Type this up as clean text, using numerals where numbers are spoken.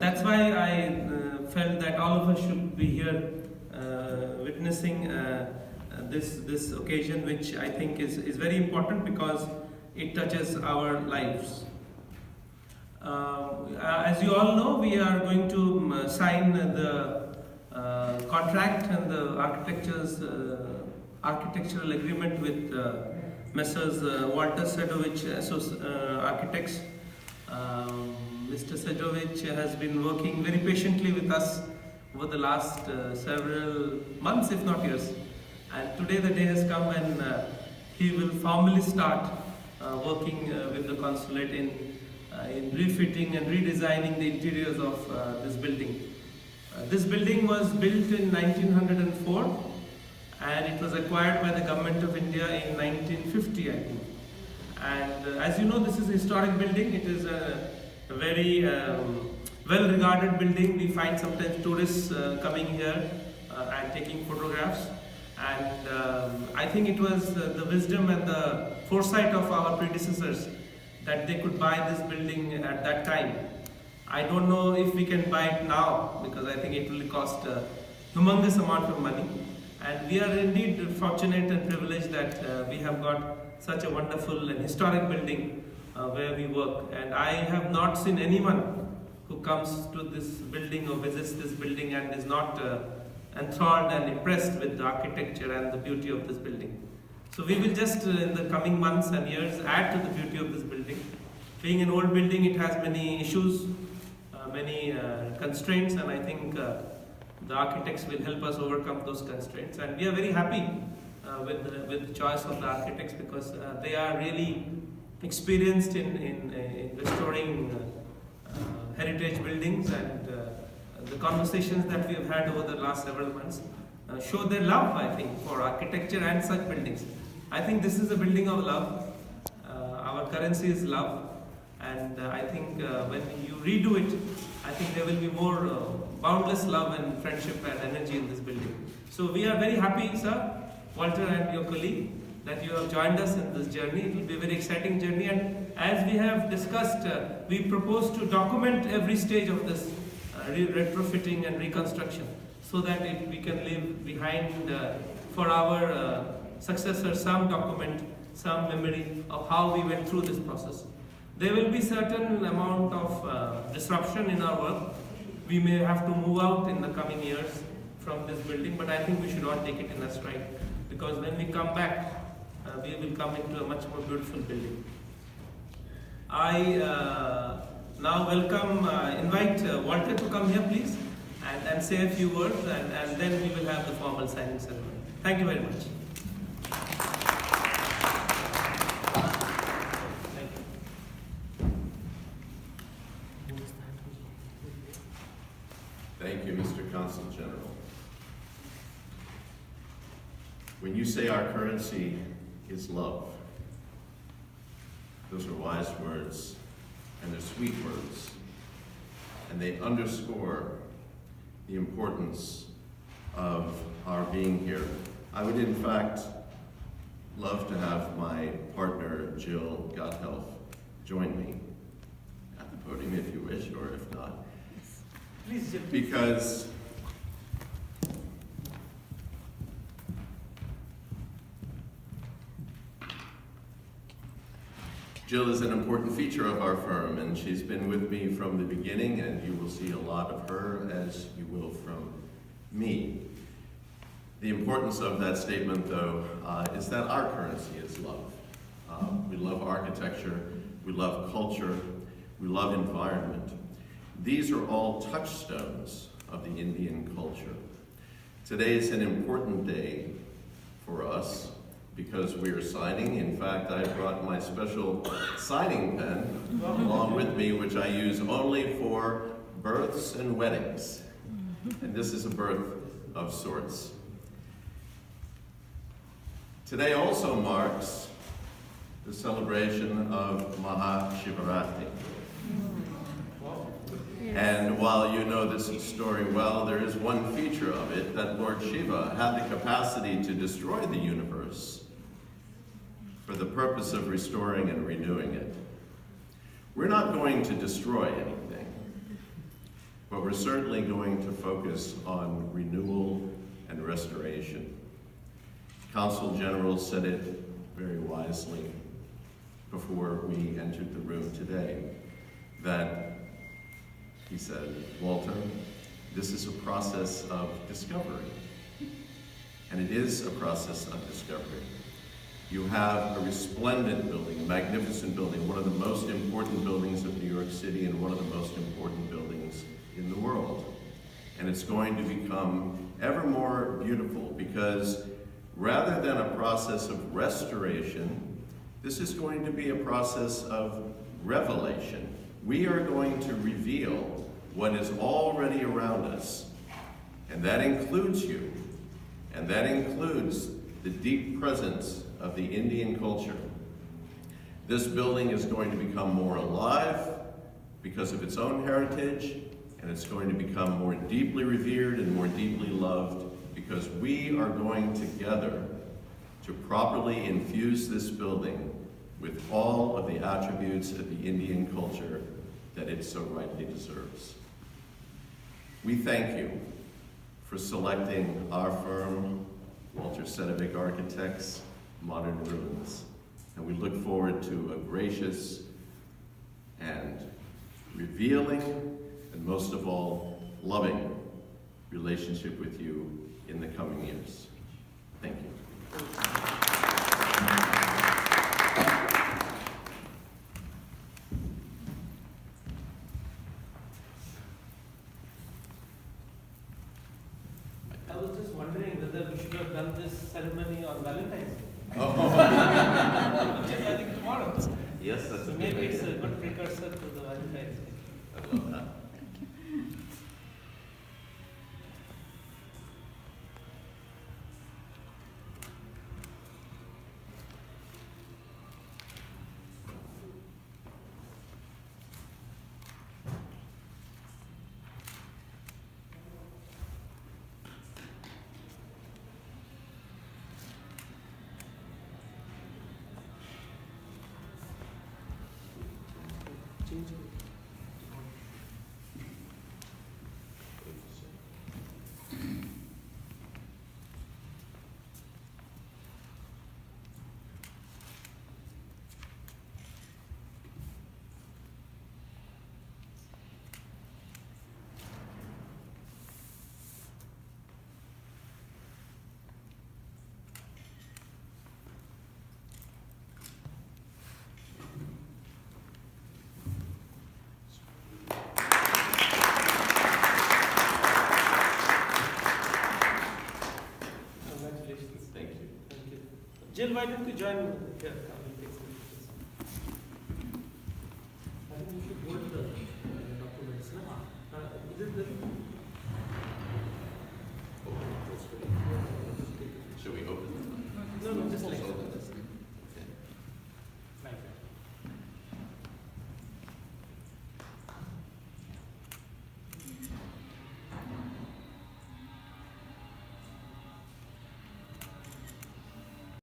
That's why I felt that all of us should be here witnessing this occasion, which I think is very important because it touches our lives. As you all know, we are going to sign the contract and the architectural agreement with Messrs. Walter Sedovic Architects. Mr. Sedovic has been working very patiently with us over the last several months, if not years. And today the day has come when he will formally start working with the consulate in refitting and redesigning the interiors of this building. This building was built in 1904 and it was acquired by the Government of India in 1950, I think. And as you know, this is a historic building. It is a very well-regarded building. We find sometimes tourists coming here and taking photographs. And I think it was the wisdom and the foresight of our predecessors that they could buy this building at that time. I don't know if we can buy it now because I think it will cost a humongous amount of money. And we are indeed fortunate and privileged that we have got such a wonderful and historic building where we work. And I have not seen anyone who comes to this building or visits this building and is not enthralled and impressed with the architecture and the beauty of this building. So we will just in the coming months and years add to the beauty of this building. Being an old building, it has many issues, many constraints, and I think the architects will help us overcome those constraints. And we are very happy with the choice of the architects because they are really experienced in restoring heritage buildings, and the conversations that we have had over the last several months show their love, I think, for architecture and such buildings. I think this is a building of love. Our currency is love, and I think when you redo it, I think there will be more boundless love and friendship and energy in this building. So we are very happy, sir, Walter and your colleague, that you have joined us in this journey. It will be a very exciting journey, and as we have discussed, we propose to document every stage of this retrofitting and reconstruction so that we can leave behind for our successors some document, some memory of how we went through this process. There will be certain amount of disruption in our work. We may have to move out in the coming years from this building, but I think we should all take it in a stride, because when we come back, we will come into a much more beautiful building. I now invite Walter to come here, please, and say a few words, and then we will have the formal signing ceremony. Thank you very much. Thank you, Mr. Consul General. When you say our currency is love, those are wise words, and they're sweet words, and they underscore the importance of our being here. I would, in fact, love to have my partner, Jill Gotthelf, join me at the podium if you wish, or if not. Please, Jill. Because Jill is an important feature of our firm, and she's been with me from the beginning, and you will see a lot of her as you will from me. The importance of that statement, though, is that our currency is love. We love architecture, we love culture, we love environment. These are all touchstones of the Indian culture. Today is an important day for us because we are signing. In fact, I brought my special signing pen along with me, which I use only for births and weddings. And this is a birth of sorts. Today also marks the celebration of Mahashivaratri. And while you know this story well, there is one feature of it, that Lord Shiva had the capacity to destroy the universe for the purpose of restoring and renewing it. We're not going to destroy anything. but we're certainly going to focus on renewal and restoration. Consul General said it very wisely before we entered the room today, that he said, Walter, this is a process of discovery. And it is a process of discovery. You have a resplendent building, a magnificent building, one of the most important buildings of New York City and one of the most important buildings in the world. And it's going to become ever more beautiful because rather than a process of restoration, this is going to be a process of revelation. We are going to reveal what is already around us, and that includes you, and that includes the deep presence of the Indian culture. This building is going to become more alive because of its own heritage, and it's going to become more deeply revered and more deeply loved because we are going together to properly infuse this building with all of the attributes of the Indian culture that it so rightly deserves. We thank you for selecting our firm, Walter Sedovic Architects, ModernRuins, and we look forward to a gracious and revealing, and most of all, loving relationship with you in the coming years. Thank you. I was just wondering whether we should have done this ceremony on Valentine's Day. Oh. Which is, I think, tomorrow. Yes, that's So a maybe good it's a idea. good precursor to the Valentine's Day. I love that. Congratulations. Thank you. Thank you. Jill, why don't you join me here?